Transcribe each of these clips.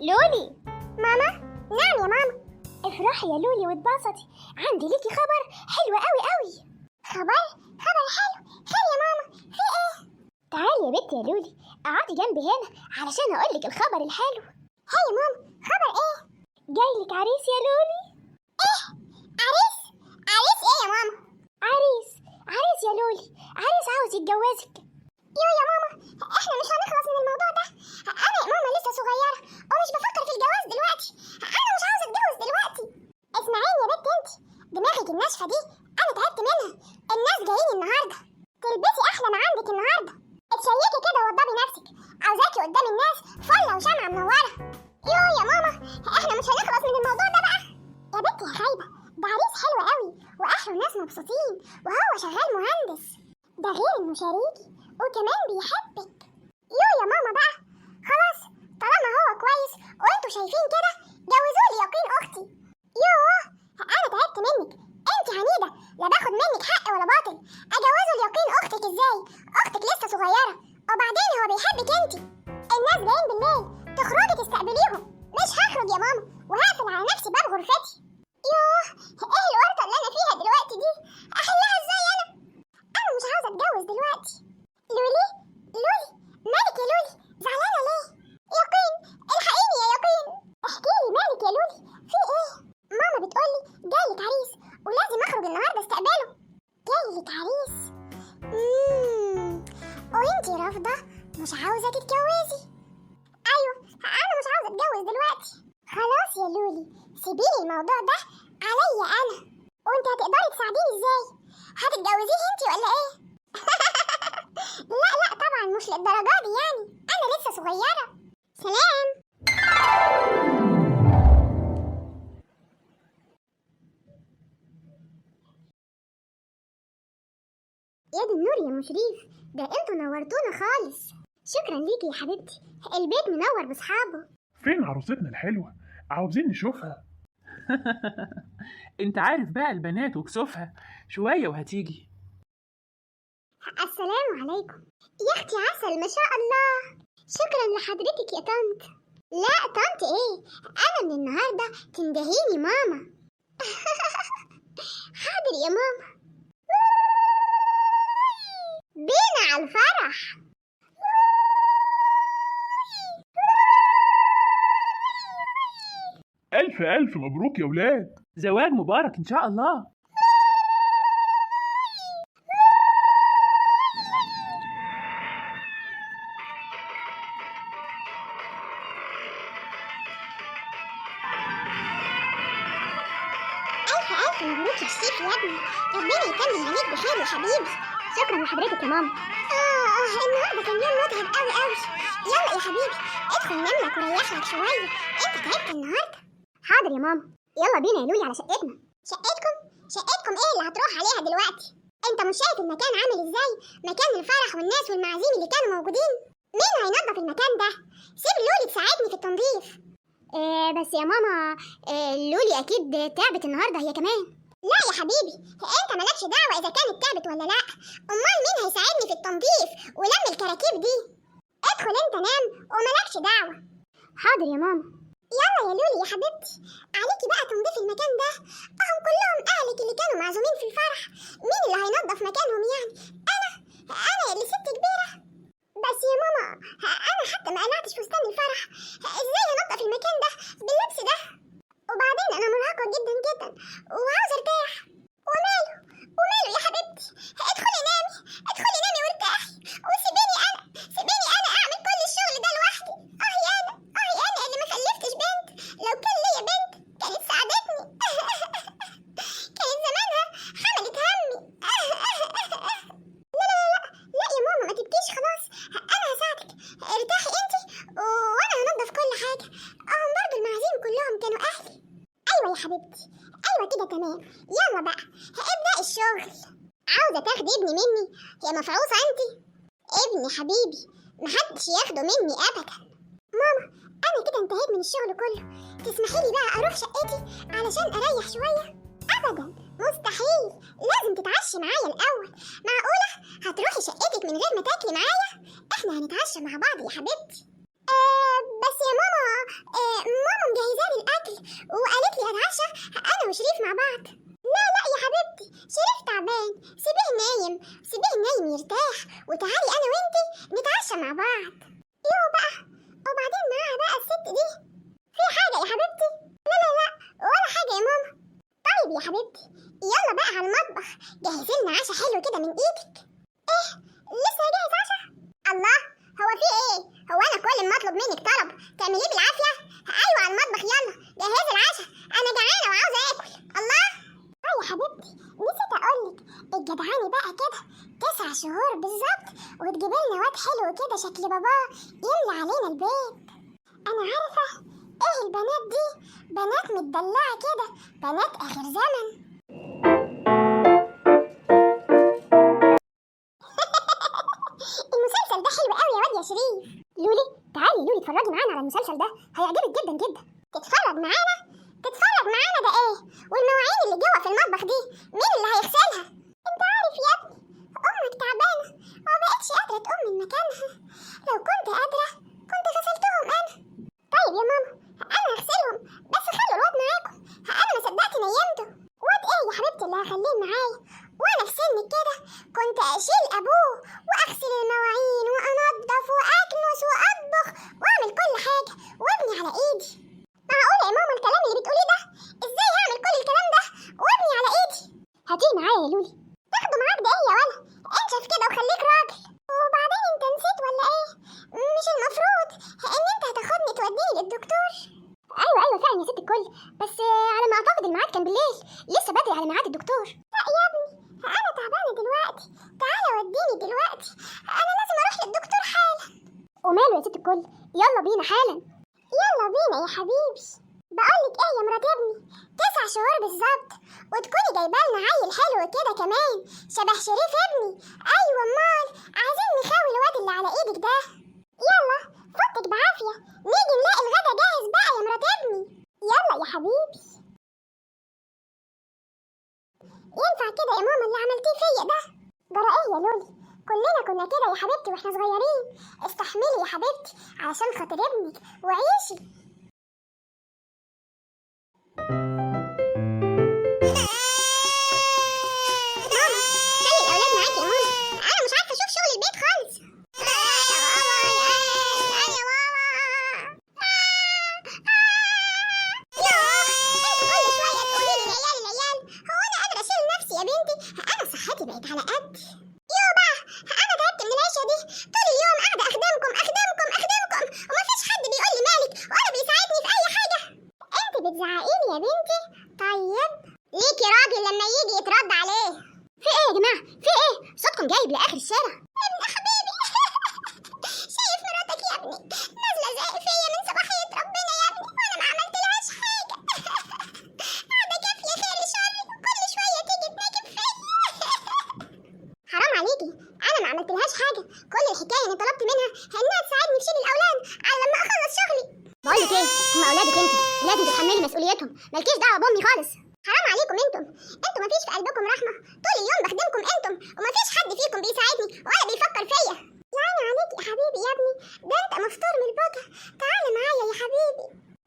لولي. ماما. نعم يا ماما. افرحي يا لولي واتبسطي، عندي ليكي خبر حلو قوي قوي. خبر حلو. خير يا ماما، في ايه؟ تعالي يا بنتي يا لولي، اقعدي جنبي هنا علشان اقولك الخبر الحلو. هاي يا ماما، خبر ايه؟ جايلك عريس يا لولي. ايه؟ عريس ايه يا ماما؟ عريس يا لولي، عريس عاوز يتجوزك. يا ماما، احنا مش هنخلص من الموضوع ده. انا يا ماما لسه صغيره ومش بفكر في الجواز دلوقتي. انا مش عاوزه اتجوز دلوقتي. اسمعيني يا بنت انت، دماغك الناشفه دي انا تعبت منها. الناس جايين النهارده، تلبسي احلى ما عندك النهارده، اتشيكي كده ووضبي نفسك، عاوزاكي قدام الناس فله وشمعه منوره. يا ماما، احنا مش هنخلص من الموضوع ده بقى. يا بنتي يا خايبه، ده عريس حلو قوي واحلى ناس مبسوطين، وهو شغال مهندس، ده غير انه شريكي وكمان بيحبك. يا ماما بقى، خلاص طالما هو كويس وانتوا شايفين كده، جوزولي يقين اختي. انا تعبت منك، انت عنيده، لا باخد منك حق ولا باطل. اجوزه اليقين اختك ازاي؟ اختك لسه صغيره، وبعدين هو بيحبك انت. الناس جايين بالليل، تخرجي تستقبليهم. مش هخرج يا ماما، وهقفل على نفسي باب غرفتي. ايه الورطه اللي انا فيها دلوقتي دي؟ احلها ازاي انا مش عاوزه اتجوز دلوقتي. لولي، مالك يا لولي؟ زعلانه ليه؟ يقين، الحقيني يا يقين، احكيلي مالك يا لولي، في ايه؟ ماما بتقولي جايلك عريس ولازم اخرج النهارده استقبله. جايلك عريس؟ وانتي رافضه، مش عاوزه تتجوزي؟ ايوه، انا مش عاوزه اتجوز دلوقتي. خلاص يا لولي، سيبيلي الموضوع ده عليا انا، وانت هتقدري تساعديني ازاي؟ هتتجوزيه انتي ولا ايه؟ لا طبعا مش للدرجه دي، يعني انا لسه صغيره. سلام. يا دي النور يا مشريف، ده انتوا نورتونا خالص. شكرا ليكي يا حبيبتي، البيت منور باصحابه. فين عروستنا الحلوة؟ عاوزين نشوفها. انت عارف بقى البنات وكسوفها، شوية وهتيجي. السلام عليكم يا اختي، عسل ما شاء الله. شكرا لحضرتك يا طنط. لا طنط ايه، انا من النهارده تندهيني ماما. حاضر يا ماما. بينا على الفرح. ألف ألف مبروك يا ولاد. زواج مبارك إن شاء الله. ألف مبروك يا شريف يا ابني، ربنا يكمل عليك بخير يا حبيبي. شكرا لحضرتك يا ماما. النهارده كان يوم متعب قوي قوي. يلا يا حبيبي ادخل نام لك وريح لك شويه، انت تعبت النهارده. حاضر يا ماما، يلا بينا يا لولي على شقتنا. شقتكم ايه اللي هتروح عليها دلوقتي؟ انت مش شايف المكان عامل ازاي؟ مكان الفرح والناس والمعازيم اللي كانوا موجودين. مين هينظف المكان ده؟ سيب لولي تساعدني في التنظيف. بس يا ماما، لولي اكيد تعبت النهارده هي كمان. لا يا حبيبي، انت مالكش دعوه اذا كانت تعبت ولا لا. امال مين هيساعدني في التنظيف ولم الكراكيب دي؟ ادخل انت نام ومالكش دعوه. حاضر يا ماما. يلا يا لولي يا حبيبتي، عليكي بقى تنظيف المكان ده، هم كلهم اهلك اللي كانوا معزومين في الفرح. مين اللي هينظف مكانهم يعني؟ انا اللي ست كبيره. بس يا ماما، انا حتى ما قلعتش فستان الفرح، ازاي هنظف المكان ده باللبس ده؟ وبعدين انا مرهقه جدا جدا وعاوزه ارتاح. وماله يا حبيبتي، ادخلي نامي وارتاحي، وسيبيني انا اعمل كل الشغل ده لوحدي. انا اللي ما خلفتش بنت، لو كان ليا بنت كانت ساعدتني. كانت زمانها حملت همي. لا يا ماما، ما تبكيش خلاص، انا هساعدك. ارتاحي انت وانا هنضف كل حاجه. برضو المعازيم كلهم كانوا اهلي. ايوه يا حبيبتي، ايوه كده تمام. يلا بقى ابدأ الشغل. عاوزه تاخدي ابني مني يا مفعوصه انت؟ ابني حبيبي محدش ياخده مني ابدا. ماما، انا كده انتهيت من الشغل كله، تسمحي لي بقى اروح شقتي علشان اريح شويه؟ ابدا، مستحيل، لازم تتعشي معايا الاول. معقوله هتروحي شقتك من غير ما تاكلي معايا؟ احنا هنتعشى مع بعض يا حبيبتي. بس يا ماما، حبيبتي، يلا بقى على المطبخ، جهزي لنا عشاء حلو كده من ايدك. ايه لسه هجهز عشاء؟ الله، هو في ايه؟ هو انا كل ما اطلب منك طلب تعمليه بالعافيه؟ ايوه على المطبخ، يلا جهزي العشاء، انا جعانه وعاوزه اكل. الله يا حبيبتي، نسيت اقولك، الجدعاني بقى كده 9 شهور بالظبط، وتجيبي لنا واد حلو كده شكل باباه يملى علينا البيت. انا عارفه ايه البنات دي، بنات متدلعه كده، بنات اخر زمن. المسلسل ده حلو قوي يا واد يا شريف. لولي تعالي لولي اتفرجي معانا على المسلسل ده، هيعجبك جدا جدا. تتفرج معانا ده ايه؟ والمواعين اللي جوه في المطبخ دي مين اللي هيغسلها؟ انت عارف يا ابني امك تعبانه وما بقتش قادره تقوم من مكانها، لو كنت قادره كنت غسلتهم انا. طيب يا ماما انا هغسلهم، بس خلوا الواد معاكم، انا ما صدقت نيمته. واد ايه يا حبيبتي اللي هخليه معايا؟ وانا في سنك كده كنت اشيل ابوه واغسل المواعين وانضف واكنس واطبخ واعمل كل حاجه وابني على ايدي. معقوله يا ماما الكلام اللي بتقوليه ده؟ ازاي هعمل كل الكلام ده وابني على ايدي؟ هاتيه معايا يا لولي. تاخده معاك ده ايه يا ولا؟ انشف كده وخليك راجل. وبعدين انت نسيت ولا ايه؟ مش المفروض ان انت هتاخدني توديني للدكتور؟ ايوه فعلا يا ست الكل، بس على ما اعتقد الميعاد كان بالليل، لسه بدري على ميعاد الدكتور. لا يا ابني انا تعبانه دلوقتي، تعالى وديني دلوقتي، انا لازم اروح للدكتور حالا. وماله يا ست الكل، يلا بينا حالا. يلا بينا يا حبيبي. بقولك ايه يا مرات ابني، 9 شهور بالظبط، وتكوني جايبالنا عيل حلو كده كمان شبه شريف ابني. ايوه امال، عايزين نخاوي الواد اللي على ايدك ده. يلا فوتك بعافيه، نيجي نلاقي الغدا جاهز بقى يا مرات ابني. يلا يا حبيبي. ينفع كده يا ماما اللي عملتيه فيا ده؟ جرى ايه يا لولي؟ كلنا كنا كده يا حبيبتي واحنا صغيرين. استحملي يا حبيبتي علشان خاطر ابنك وعيشي. ماما خلي الاولاد معاكي يا ماما، انا مش عارفه اشوف شغل البيت خالص. صحتي بقت على قد. يو بقى انا تعبت من العيشه دي، طول اليوم قاعده اخدمكم ومفيش حد بيقول لي مالك ولا بيساعدني في اي حاجه. انت بتزعقيني يا بنتي؟ طيب ليكي راجل لما يجي يترد عليه. في ايه يا جماعه؟ في ايه؟ صوتكم جايب لاخر الشارع. ابن حبيبي شايف مراتك يا ابني نازله زي فيا من صباحيه ربنا يا ابني، وانا ما عملتلهاش حاجه. قاعده كافيه خير شر وكل شويه تيجي تناكب فيا. حرام عليكي، انا ما عملتلهاش حاجه، كل الحكايه اني طلبت منها انها تساعدني في شيل الاولاد على لما اخلص شغلي. بقول لك ايه، هم اولادك انت لازم تتحملي مسؤوليتهم، مالكيش دعوه بامي خالص. حرام عليكم انتم مفيش في قلبكم رحمه، طول اليوم بخدمكم انتم ومفيش حد فيكم بيساعدني ولا بيفكر فيا. يعني عليك يا حبيبي يا ابني، ده انت مفطور من البكا. تعالى معايا يا حبيبي،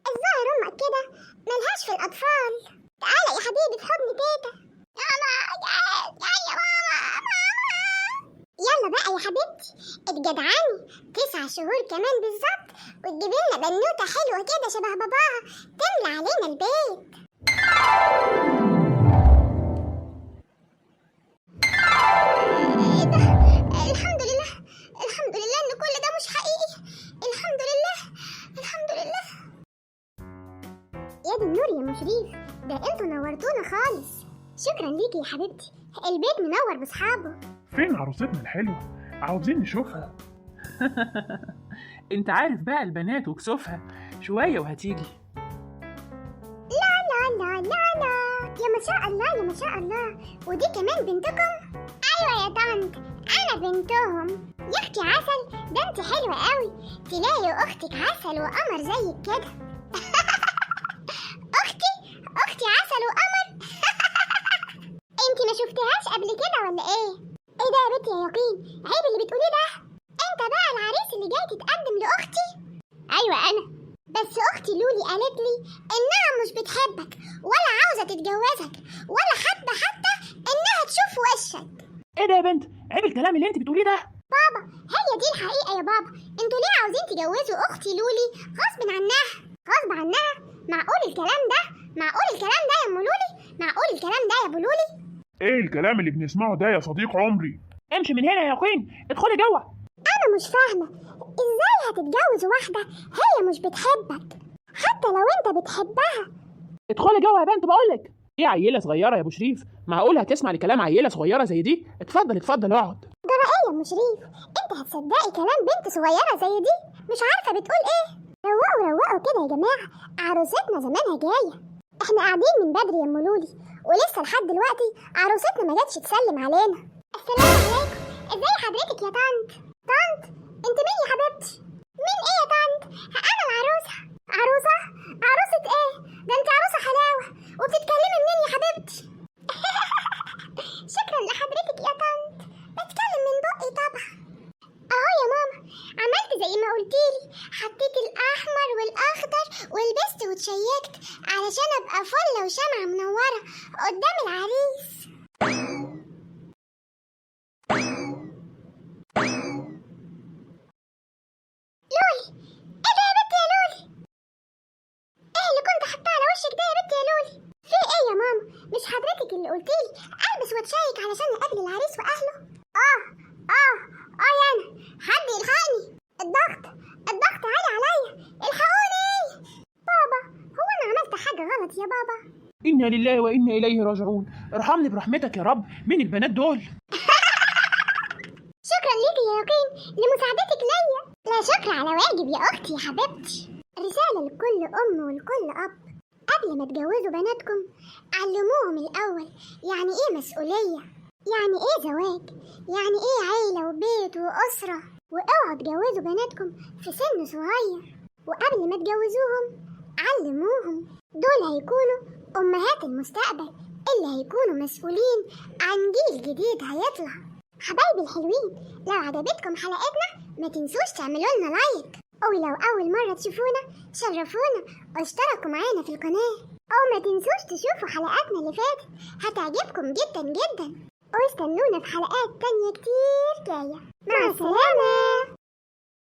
الظاهر امك كده ملهاش في الاطفال. تعالى يا حبيبي في حضن تيتا. يا ماما يلا بقى يا حبيبتي اتجدعاني، 9 شهور كمان بالظبط وتجيبي لنا بنوته حلوه كده شبه باباها تملى علينا البيت. ايه ده؟ الحمد لله ان كل ده مش حقيقي. الحمد لله. يا دي النور يا مشريف، ده انتوا نورتونا خالص. شكرا ليكي يا حبيبتي، البيت منور باصحابه. فين عروستنا الحلوة؟ عاوزين نشوفها. انت عارف بقى البنات وكسوفها، شوية وهتيجي. لا يا ما شاء الله، ودي كمان بنتكم؟ ايوه يا طنط انا بنتهم. يا اختي عسل، ده انت حلوه قوي، تلاقي اختك عسل وقمر زيك كده. اختي عسل وقمر. انت ما شفتهاش قبل كده ولا ايه ده يا بنتي يا يقين؟ عيب اللي بتقوليه ده. انت بقى العريس اللي جاي تتقدم لاختي؟ ايوه انا، بس اختي لولي قالت لي انها مش بتحبك ولا عاوزه تتجوزك ولا حتى انها تشوف وشك. ايه ده يا بنت؟ عيب الكلام اللي انت بتقوليه ده. بابا هي دي الحقيقه يا بابا، انتوا ليه عاوزين تجوزوا اختي لولي غصب عنها؟ معقول الكلام ده يا ام لولي؟ معقول الكلام ده يا ابو لولي؟ ايه الكلام اللي بنسمعه ده يا صديق عمري؟ امشي من هنا يا يقين، ادخلي جوه. انا مش فاهمه ازاي هتتجوز واحده هي مش بتحبك حتى لو انت بتحبها. ادخلي جوه يا بنت بقولك. ايه عيله صغيره يا ابو شريف؟ معقول هتسمع لكلام عيله صغيره زي دي؟ اتفضل اتفضل اقعد. ايه يا ام شريف، انت هتصدقي كلام بنت صغيره زي دي؟ مش عارفه بتقول ايه. روقوا كده يا جماعه، عروستنا زمانها جايه. احنا قاعدين من بدري يا ام لولي ولسه لحد دلوقتي عروستنا ما جاتش تسلم علينا. السلام عليكم، ازاي حضرتك يا طنط؟ طنط انت مين يا حبيبتي؟ مين ايه يا طنط؟ انا العروسه. عروسه؟ عروسه ايه؟ ده انت عروسه حلاوه. وبتتكلمي منين يا حبيبتي؟ شكرا لحضرتك يا طنط، بتكلم من بقي طبعا. اهو يا ماما عملت زي ما قلتيلي، حطيت الاحمر والاخضر ولبست وتشيكت علشان ابقى فله وشمعه منوره قدام العريس. لولي، ايه ده يا بنت يا لولي؟ ايه اللي كنت حاطاه على وشك ده يا بنت يا لولي؟ في ايه يا ماما؟ مش حضرتك اللي قلتيلي البس واتشيك علشان اقابل العريس واهله؟ يا انا حد يلحقني، الضغط عالي عليا، الحقوني. بابا، هو انا عملت حاجه غلط يا بابا؟ انا لله وانا اليه راجعون. ارحمني برحمتك يا رب. مين البنات دول؟ شكرا ليكي يا يقين لمساعدتك ليا. لا شكر على واجب يا اختي يا حبيبتي. رساله لكل ام ولكل اب، قبل ما تجوزوا بناتكم علموهم الاول يعني ايه مسؤوليه، يعني ايه زواج، يعني ايه عيله وبيت واسره. واوعوا تجوزوا بناتكم في سن صغير، وقبل ما تجوزوهم علموهم. دول هيكونوا امهات المستقبل اللي هيكونوا مسؤولين عن جيل جديد هيطلع. حبايبي الحلوين، لو عجبتكم حلقتنا ما تنسوش تعملوا لنا لايك، ولو اول مره تشوفونا شرفونا واشتركوا معانا في القناه، او ما تنسوش تشوفوا حلقاتنا اللي فاتت هتعجبكم جدا جدا. واستنونا في حلقات تانية كتير جايه. مع السلامه.